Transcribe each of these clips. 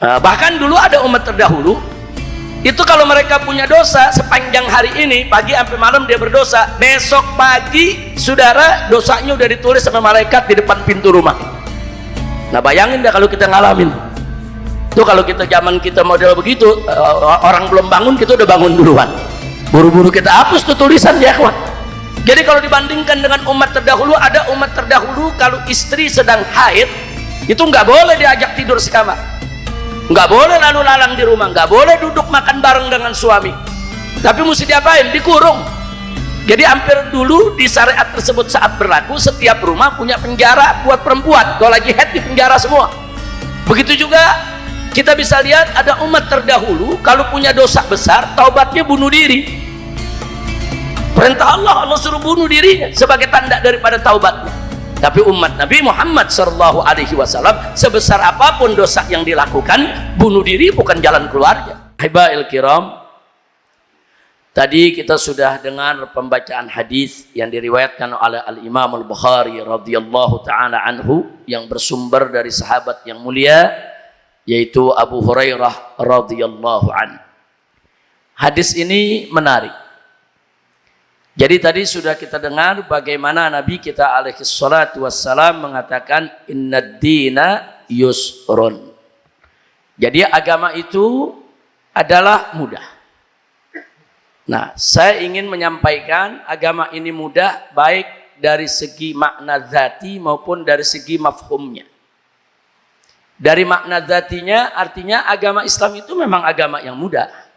Bahkan dulu ada umat terdahulu itu kalau mereka punya dosa sepanjang hari ini pagi sampai malam dia berdosa, besok pagi saudara dosanya udah ditulis sama malaikat di depan pintu rumah. Nah bayangin dah kalau kita ngalamin tuh, kalau kita zaman kita model begitu, orang belum bangun kita udah bangun duluan, buru-buru kita hapus tuh tulisan ya kawan. Jadi kalau dibandingkan dengan umat terdahulu, ada umat terdahulu kalau istri sedang haid itu nggak boleh diajak tidur sekamar, nggak boleh lalu lalang di rumah, nggak boleh duduk makan bareng dengan suami, tapi mesti diapain? Dikurung. Jadi hampir dulu di syariat tersebut saat berlaku setiap rumah punya penjara buat perempuan, kalau lagi haid di penjara semua. Begitu juga kita bisa lihat ada umat terdahulu kalau punya dosa besar taubatnya bunuh diri. Perintah Allah, Allah suruh bunuh diri sebagai tanda daripada taubatnya. Tapi umat Nabi Muhammad SAW sebesar apapun dosa yang dilakukan, bunuh diri bukan jalan keluarnya. Hibail kiram, tadi kita sudah dengar pembacaan hadis yang diriwayatkan oleh Al-Imam Al-Bukhari radhiyallahu taala anhu yang bersumber dari sahabat yang mulia yaitu Abu Hurairah radhiyallahu an. Hadis ini menarik. Jadi tadi sudah kita dengar bagaimana Nabi kita alaihi salatu wassalam mengatakan innad dina yusrun. Jadi agama itu adalah mudah. Nah, saya ingin menyampaikan agama ini mudah baik dari segi makna zati maupun dari segi mafhumnya. Dari makna zatinya artinya agama Islam itu memang agama yang mudah.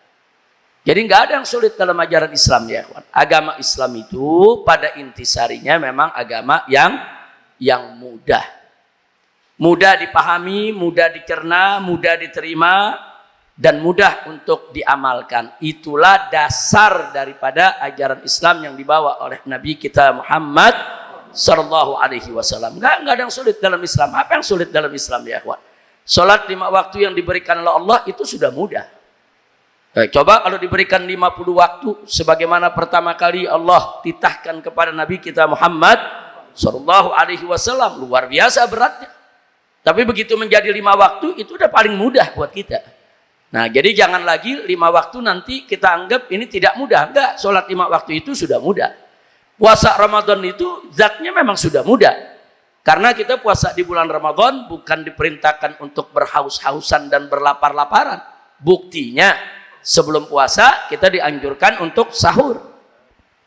Jadi nggak ada yang sulit dalam ajaran Islam ya kawan. Agama Islam itu pada intisarinya memang agama yang mudah. Mudah dipahami, mudah dicerna, mudah diterima, dan mudah untuk diamalkan. Itulah dasar daripada ajaran Islam yang dibawa oleh Nabi kita Muhammad sallallahu alaihi wasallam. Nggak ada yang sulit dalam Islam. Apa yang sulit dalam Islam ya kawan? Salat 5 waktu yang diberikan oleh Allah itu sudah mudah. Coba kalau diberikan 50 waktu sebagaimana pertama kali Allah titahkan kepada Nabi kita Muhammad sallallahu alaihi wasallam, luar biasa beratnya. Tapi begitu menjadi 5 waktu itu udah paling mudah buat kita. Nah, jadi jangan lagi 5 waktu nanti kita anggap ini tidak mudah. Enggak, sholat 5 waktu itu sudah mudah. Puasa Ramadan itu zatnya memang sudah mudah. Karena kita puasa di bulan Ramadan bukan diperintahkan untuk berhaus-hausan dan berlapar-laparan. Buktinya sebelum puasa kita dianjurkan untuk sahur.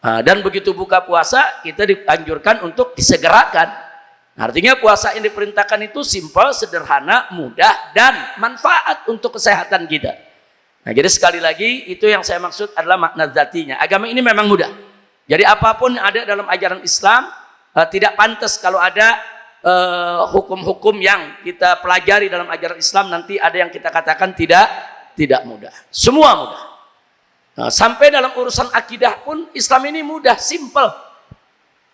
Nah, dan begitu buka puasa kita dianjurkan untuk disegerakan. Artinya puasa yang diperintahkan itu simpel, sederhana, mudah, dan manfaat untuk kesehatan kita. Nah, jadi sekali lagi itu yang saya maksud adalah makna zatinya. Agama ini memang mudah. Jadi apapun yang ada dalam ajaran Islam tidak pantas kalau ada hukum-hukum yang kita pelajari dalam ajaran Islam nanti ada yang kita katakan tidak mudah. Semua mudah. Nah, sampai dalam urusan akidah pun Islam ini mudah, simple.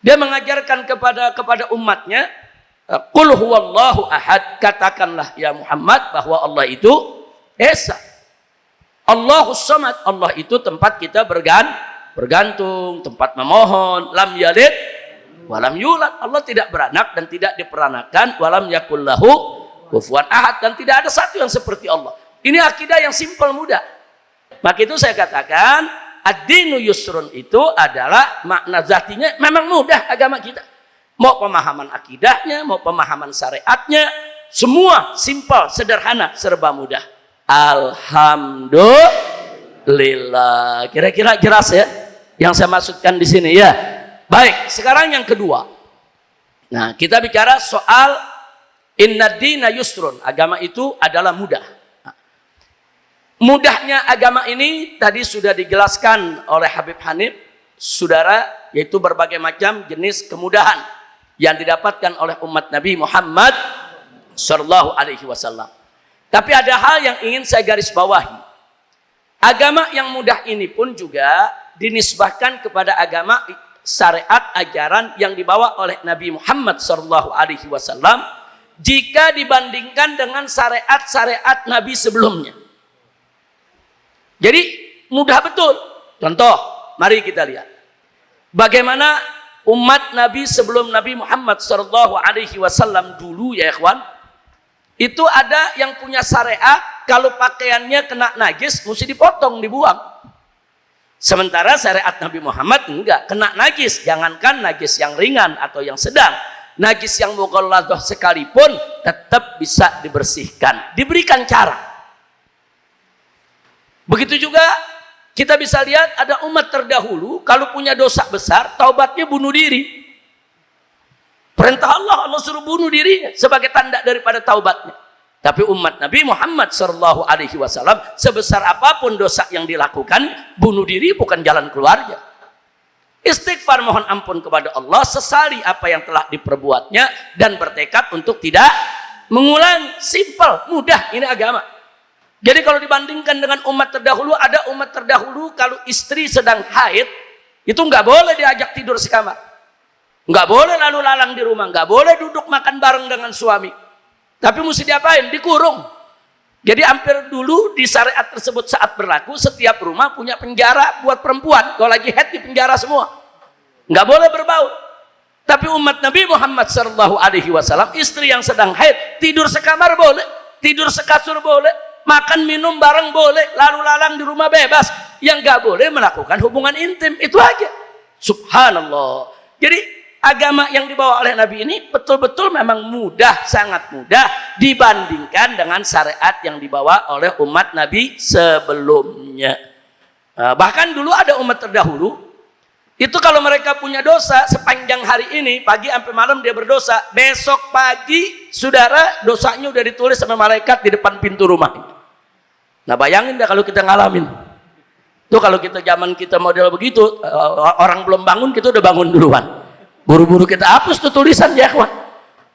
Dia mengajarkan kepada umatnya, qul huwallahu ahad, katakanlah ya Muhammad bahwa Allah itu esa. Allahus samad, Allah itu tempat kita bergantung, tempat memohon, lam yalid walam yulad, Allah tidak beranak dan tidak diperanakan, walam yakul lahu kufuwan ahad, dan tidak ada satu yang seperti Allah. Ini akidah yang simpel mudah. Maka itu saya katakan ad-dinu yusrun itu adalah makna zatinya memang mudah agama kita. Mau pemahaman akidahnya, mau pemahaman syariatnya, semua simpel, sederhana, serba mudah. Alhamdulillah. Kira-kira jelas ya yang saya maksudkan di sini ya. Baik, sekarang yang kedua. Nah, kita bicara soal innad dina yusrun. Agama itu adalah mudah. Mudahnya agama ini tadi sudah dijelaskan oleh Habib Hanif, saudara, yaitu berbagai macam jenis kemudahan yang didapatkan oleh umat Nabi Muhammad sallallahu alaihi wasallam. Tapi ada hal yang ingin saya garis bawahi. Agama yang mudah ini pun juga dinisbahkan kepada agama syariat ajaran yang dibawa oleh Nabi Muhammad sallallahu alaihi wasallam jika dibandingkan dengan syariat-syariat Nabi sebelumnya. Jadi mudah betul. Contoh, mari kita lihat bagaimana umat Nabi sebelum Nabi Muhammad sallallahu alaihi wasallam dulu ya ikhwan, itu ada yang punya syariat kalau pakaiannya kena najis mesti dipotong, dibuang. Sementara syariat Nabi Muhammad enggak, kena najis, jangankan najis yang ringan atau yang sedang, najis yang mughalladhah sekalipun tetap bisa dibersihkan, diberikan cara. Begitu juga kita bisa lihat ada umat terdahulu kalau punya dosa besar, taubatnya bunuh diri. Perintah Allah, Allah suruh bunuh diri sebagai tanda daripada taubatnya. Tapi umat Nabi Muhammad SAW, sebesar apapun dosa yang dilakukan, bunuh diri bukan jalan keluarnya. Istighfar, mohon ampun kepada Allah, sesali apa yang telah diperbuatnya, dan bertekad untuk tidak mengulangi. Simple, mudah, ini agama. Jadi kalau dibandingkan dengan umat terdahulu, ada umat terdahulu kalau istri sedang haid, itu nggak boleh diajak tidur sekamar. Nggak boleh lalu lalang di rumah, nggak boleh duduk makan bareng dengan suami. Tapi mesti diapain? Dikurung. Jadi hampir dulu di syariat tersebut saat berlaku, setiap rumah punya penjara buat perempuan. Kalau lagi haid di penjara semua, nggak boleh berbaur. Tapi umat Nabi Muhammad SAW, istri yang sedang haid tidur sekamar boleh, tidur sekasur boleh, makan minum bareng boleh, lalu lalang di rumah bebas. Yang nggak boleh melakukan hubungan intim, itu aja. Subhanallah. Jadi agama yang dibawa oleh Nabi ini betul-betul memang mudah, sangat mudah dibandingkan dengan syariat yang dibawa oleh umat Nabi sebelumnya. Bahkan dulu ada umat terdahulu, itu kalau mereka punya dosa sepanjang hari ini, pagi sampai malam dia berdosa, besok pagi, saudara, dosanya udah ditulis sama malaikat di depan pintu rumah. Nah bayangin dah kalau kita ngalamin. Itu kalau kita zaman kita model begitu, orang belum bangun, kita udah bangun duluan. Buru-buru kita hapus tuh tulisan, ya kawan.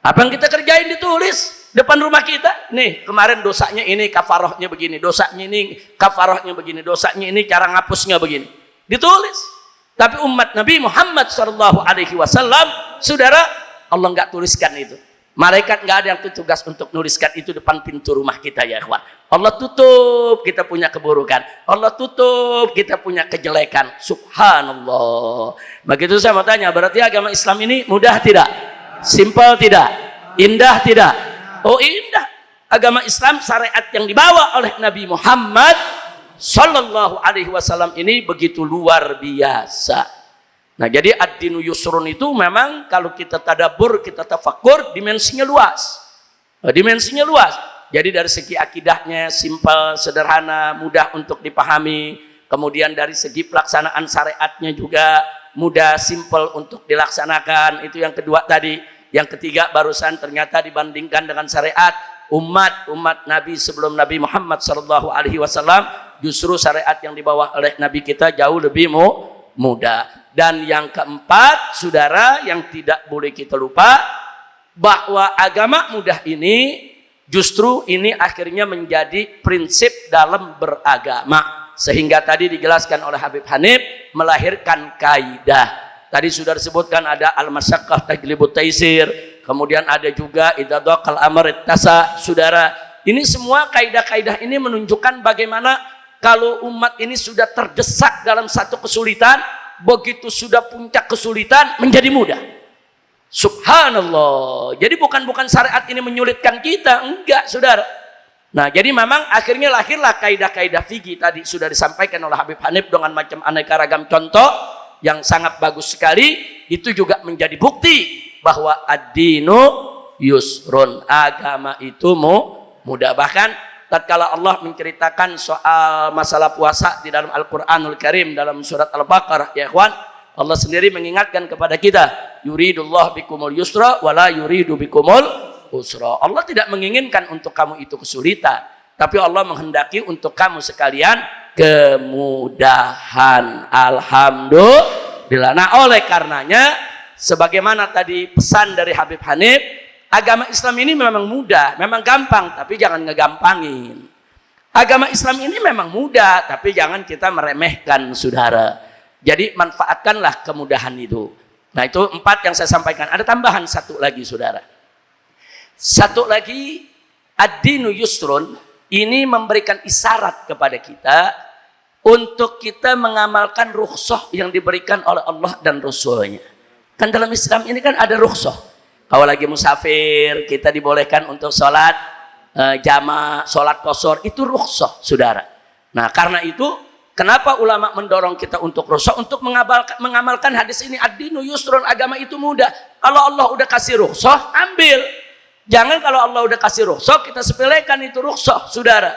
Apa yang kita kerjain ditulis depan rumah kita. Nih kemarin dosanya ini, kafarohnya begini, dosanya ini, kafarohnya begini, dosanya ini, cara ngapusnya begini, ditulis. Tapi umat Nabi Muhammad SAW, saudara, Allah nggak tuliskan itu. Malaikat nggak ada yang tugas untuk nuliskan itu depan pintu rumah kita, ya kawan. Allah tutup kita punya keburukan, Allah tutup kita punya kejelekan. Subhanallah. Begitu saya mau tanya, berarti agama Islam ini mudah tidak? Simple tidak? Indah tidak? Oh indah. Agama Islam, syariat yang dibawa oleh Nabi Muhammad SAW ini begitu luar biasa. Nah jadi ad-dinu yusrun itu memang kalau kita tadabbur, kita tafakur, dimensinya luas. Dimensinya luas. Jadi dari segi akidahnya simpel, sederhana, mudah untuk dipahami. Kemudian dari segi pelaksanaan syariatnya juga mudah, simpel untuk dilaksanakan. Itu yang kedua tadi. Yang ketiga barusan ternyata dibandingkan dengan syariat umat Nabi sebelum Nabi Muhammad SAW, justru syariat yang dibawa oleh Nabi kita jauh lebih mudah. Dan yang keempat, saudara, yang tidak boleh kita lupa, bahwa agama mudah ini justru ini akhirnya menjadi prinsip dalam beragama. Sehingga tadi dijelaskan oleh Habib Hanif, melahirkan kaidah. Tadi sudah disebutkan ada al-masyaqqah tajlibut taisir, kemudian ada juga idza dhaqal amr ittasa. Saudara, ini semua kaidah-kaidah ini menunjukkan bagaimana kalau umat ini sudah terdesak dalam satu kesulitan, begitu sudah puncak kesulitan menjadi mudah. Subhanallah. Jadi bukan syariat ini menyulitkan kita, enggak, saudara. Nah, jadi memang akhirnya lahirlah kaidah-kaidah fikih tadi sudah disampaikan oleh Habib Hanif dengan macam aneka ragam contoh yang sangat bagus sekali. Itu juga menjadi bukti bahwa ad-dinu yusrun, agama itu mudah. Bahkan tatkala Allah menceritakan soal masalah puasa di dalam Al-Qur'anul Karim dalam surat Al-Baqarah, ya ikhwan, Allah sendiri mengingatkan kepada kita, yuridullah bikumul yusra wala yuridu bikumul usra. Allah tidak menginginkan untuk kamu itu kesulitan, tapi Allah menghendaki untuk kamu sekalian kemudahan. Alhamdulillah. Nah, oleh karenanya sebagaimana tadi pesan dari Habib Hanif, agama Islam ini memang mudah, memang gampang, tapi jangan ngegampangin. Agama Islam ini memang mudah, tapi jangan kita meremehkan, saudara. Jadi manfaatkanlah kemudahan itu. Nah itu 4 yang saya sampaikan. Ada tambahan 1 lagi, saudara. 1 lagi, ad-dinu yusrun, ini memberikan isyarat kepada kita untuk kita mengamalkan rukhsah yang diberikan oleh Allah dan Rasulnya. Kan dalam Islam ini kan ada rukhsah. Kalau lagi musafir, kita dibolehkan untuk sholat jama, sholat qashar itu rukhsah, saudara. Nah, karena itu kenapa ulama mendorong kita untuk rukhsah, untuk mengamalkan hadis ini, ad-dinu yusrun, agama itu mudah. Kalau Allah udah kasih rukhsah, ambil. Jangan kalau Allah udah kasih rukhsah kita sepelekan itu rukhsah, saudara.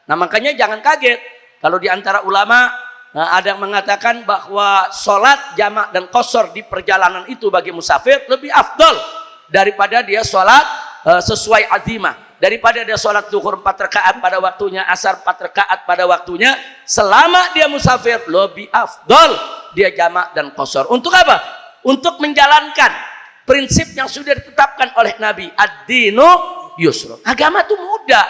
Nah, makanya jangan kaget kalau di antara ulama ada yang mengatakan bahwa sholat jamak dan qashar di perjalanan itu bagi musafir lebih afdal daripada dia sholat sesuai azimah. Daripada dia sholat zuhur 4 rakaat pada waktunya, asar 4 rakaat pada waktunya, selama dia musafir lebih afdal dia jamak dan qashar. Untuk apa? Untuk menjalankan prinsip yang sudah ditetapkan oleh Nabi, ad-dinu yusrun. Agama itu mudah.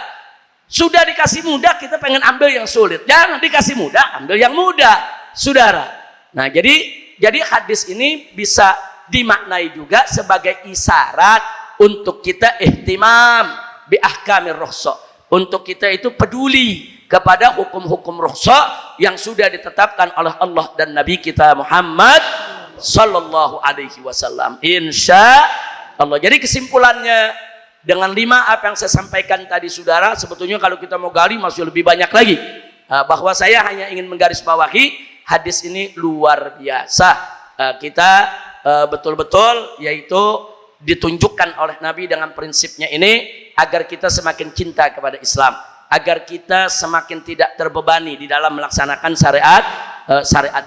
Sudah dikasih mudah, kita pengen ambil yang sulit. Jangan dikasih mudah, ambil yang mudah, saudara. Nah, jadi hadis ini bisa dimaknai juga sebagai isyarat untuk kita ihtimam bi ahkamir rukhsah, untuk kita itu peduli kepada hukum-hukum rukhsah yang sudah ditetapkan oleh Allah dan Nabi kita Muhammad sallallahu alaihi wasallam, insya Allah. Jadi kesimpulannya, dengan 5 apa yang saya sampaikan tadi, saudara, sebetulnya kalau kita mau gali masih lebih banyak lagi, bahwa saya hanya ingin menggarisbawahi hadis ini luar biasa. Kita betul-betul yaitu ditunjukkan oleh Nabi dengan prinsipnya ini agar kita semakin cinta kepada Islam, agar kita semakin tidak terbebani di dalam melaksanakan syariat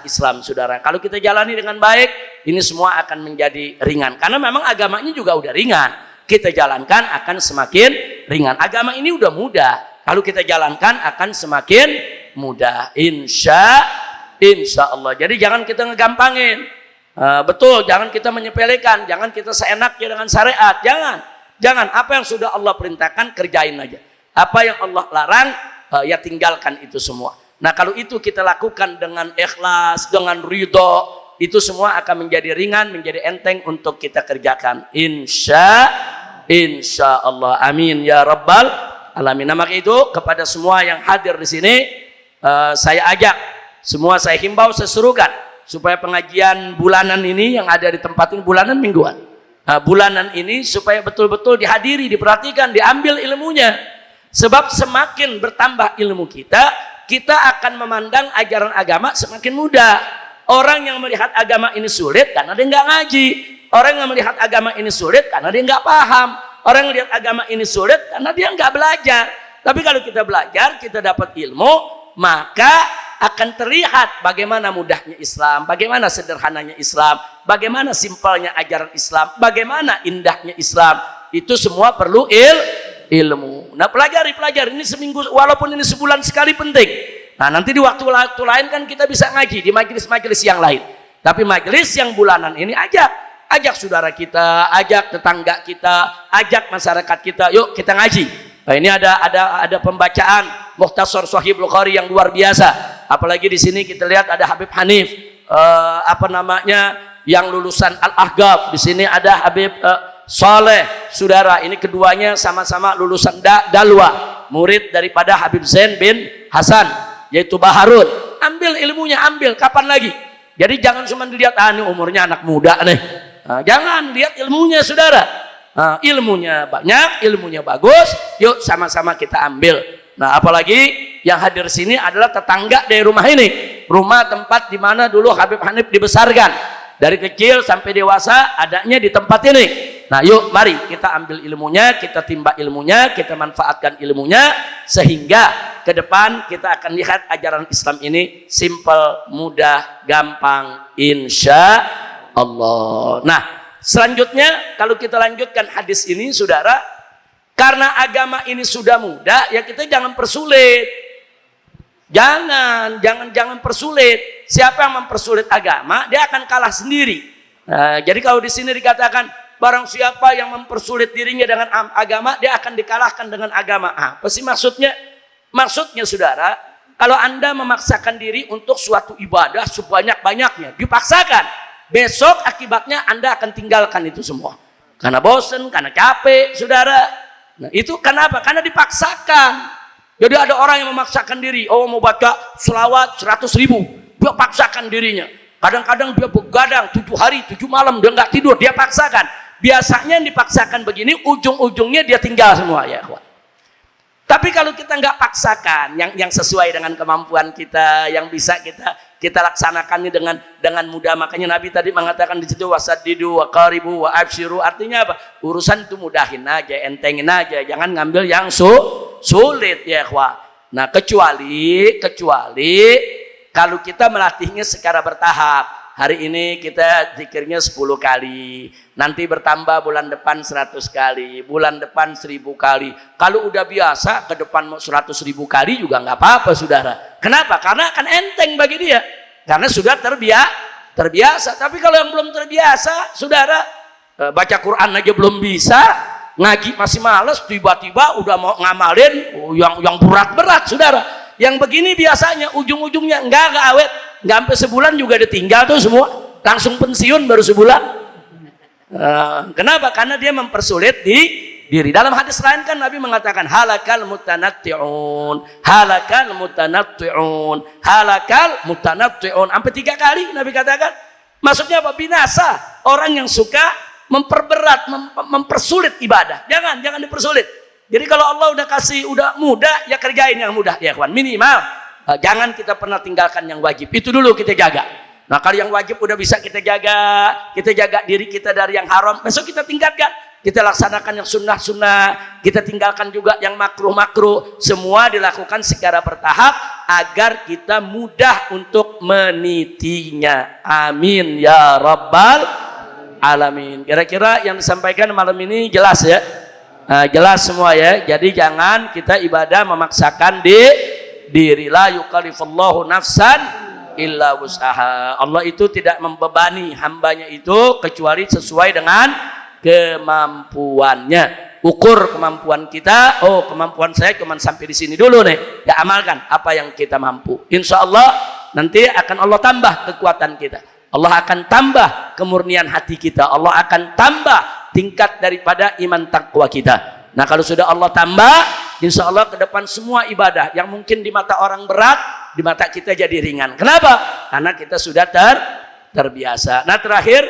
Islam, saudara. Kalau kita jalani dengan baik, ini semua akan menjadi ringan, karena memang agamanya juga udah ringan. Kita jalankan akan semakin ringan. Agama ini udah mudah, kalau kita jalankan akan semakin mudah, insya Allah. Jadi jangan kita ngegampangin, betul, jangan kita menyepelekan, jangan kita seenaknya dengan syariat, jangan. Apa yang sudah Allah perintahkan kerjain aja, apa yang Allah larang ya tinggalkan itu semua. Nah, kalau itu kita lakukan dengan ikhlas, dengan ridho, itu semua akan menjadi ringan, menjadi enteng untuk kita kerjakan, insya Allah. Amin ya rabbal alamin. Nah, maka itu kepada semua yang hadir di sini, saya ajak semua, saya himbau, saya serukan supaya pengajian bulanan ini yang ada di tempat ini, bulanan mingguan, bulanan ini supaya betul-betul dihadiri, diperhatikan, diambil ilmunya. Sebab semakin bertambah ilmu kita akan memandang ajaran agama semakin mudah. Orang yang melihat agama ini sulit karena dia nggak ngaji. Orang yang melihat agama ini sulit karena dia nggak paham. Orang yang melihat agama ini sulit karena dia nggak belajar. Tapi kalau kita belajar, kita dapat ilmu, maka akan terlihat bagaimana mudahnya Islam, bagaimana sederhananya Islam, bagaimana simpelnya ajaran Islam, bagaimana indahnya Islam. Itu semua perlu ilmu. Nah, pelajari ini seminggu, walaupun ini sebulan sekali, penting. Nah, nanti di waktu lain kan kita bisa ngaji di majelis-majelis yang lain. Tapi majelis yang bulanan ini ajak saudara kita, ajak tetangga kita, ajak masyarakat kita, yuk kita ngaji. Nah, ini ada pembacaan Mukhtasar Sahih Bukhari yang luar biasa. Apalagi di sini kita lihat ada Habib Hanif, yang lulusan Al-Ahqaf. Di sini ada Habib Saleh, saudara. Ini keduanya sama-sama lulusan Dalwa, murid daripada Habib Zain bin Hasan, yaitu Baharun. Ambil ilmunya, ambil, kapan lagi? Jadi jangan cuma dilihat, ini umurnya anak muda nih. Nah, jangan lihat ilmunya, saudara. Ilmunya banyak, ilmunya bagus, yuk sama-sama kita ambil. Nah, apalagi yang hadir sini adalah tetangga dari rumah ini, rumah tempat di mana dulu Habib Hanif dibesarkan. Dari kecil sampai dewasa adanya di tempat ini. Nah, yuk mari kita ambil ilmunya, kita timba ilmunya, kita manfaatkan ilmunya, sehingga ke depan kita akan lihat ajaran Islam ini simple, mudah, gampang, insya Allah. Nah, selanjutnya kalau kita lanjutkan hadis ini, saudara, karena agama ini sudah mudah, ya kita jangan persulit. Jangan persulit. Siapa yang mempersulit agama, dia akan kalah sendiri. Nah, jadi kalau di sini dikatakan barang siapa yang mempersulit dirinya dengan agama, dia akan dikalahkan dengan agama. Apa sih maksudnya? Maksudnya, saudara, kalau Anda memaksakan diri untuk suatu ibadah sebanyak-banyaknya, dipaksakan, besok akibatnya Anda akan tinggalkan itu semua. Karena bosan, karena capek, saudara. Nah, itu kenapa? Karena dipaksakan. Jadi ada orang yang memaksakan diri, mau baca selawat 100.000, dia paksakan dirinya. Kadang-kadang dia begadang 7 hari 7 malam, dia nggak tidur, dia paksakan. Biasanya yang dipaksakan begini, ujung-ujungnya dia tinggal semua, ya kawan. Tapi kalau kita nggak paksakan, yang sesuai dengan kemampuan kita, yang bisa kita laksanakan ini dengan mudah. Makanya Nabi tadi mengatakan di situ wasaddidu wa qaribu wa abshiru. Artinya apa? Urusan itu mudahin aja, entengin aja, jangan ngambil yang sulit ya ikhwah. Nah, kecuali kalau kita melatihnya secara bertahap. Hari ini kita zikirnya 10 kali, nanti bertambah bulan depan 100 kali, bulan depan 1000 kali. Kalau udah biasa ke depan 100.000 kali juga nggak apa-apa saudara. Kenapa? Karena akan enteng bagi dia, karena sudah terbiasa. Tapi kalau yang belum terbiasa saudara, baca Quran aja belum bisa, ngaji masih males, tiba-tiba udah mau ngamalin yang berat-berat saudara. Yang begini biasanya ujung-ujungnya nggak awet. Nggak sampai sebulan juga ditinggal tuh semua, langsung pensiun baru sebulan. Kenapa? Karena dia mempersulit diri. Dalam hadis lain kan Nabi mengatakan halakal mutanatti'un, halakal mutanatti'un, halakal mutanatti'un, sampai 3 kali Nabi katakan. Maksudnya apa? Binasa orang yang suka memperberat, mempersulit ibadah. Jangan dipersulit. Jadi kalau Allah udah kasih udah mudah, ya kerjain yang mudah ya kawan, minimal. Jangan kita pernah tinggalkan yang wajib, itu dulu kita jaga. Nah kalau yang wajib udah bisa kita jaga diri kita dari yang haram, besok kita tingkatkan, kita laksanakan yang sunnah-sunnah, kita tinggalkan juga yang makruh-makruh, semua dilakukan secara bertahap agar kita mudah untuk menitinya. Amin ya rabbal alamin. Kira-kira yang disampaikan malam ini jelas ya? Jelas semua ya. Jadi jangan kita ibadah memaksakan diri. La yukallifullahu nafsan illa wus'aha. Allah itu tidak membebani hambanya itu kecuali sesuai dengan kemampuannya. Ukur kemampuan kita, oh kemampuan saya cuma sampai di sini dulu nih, ya amalkan apa yang kita mampu. Insya Allah nanti akan Allah tambah kekuatan kita, Allah akan tambah kemurnian hati kita, Allah akan tambah tingkat daripada iman takwa kita. Nah kalau sudah Allah tambah, insya Allah ke depan semua ibadah yang mungkin di mata orang berat, di mata kita jadi ringan. Kenapa? Karena kita sudah terbiasa. Nah terakhir,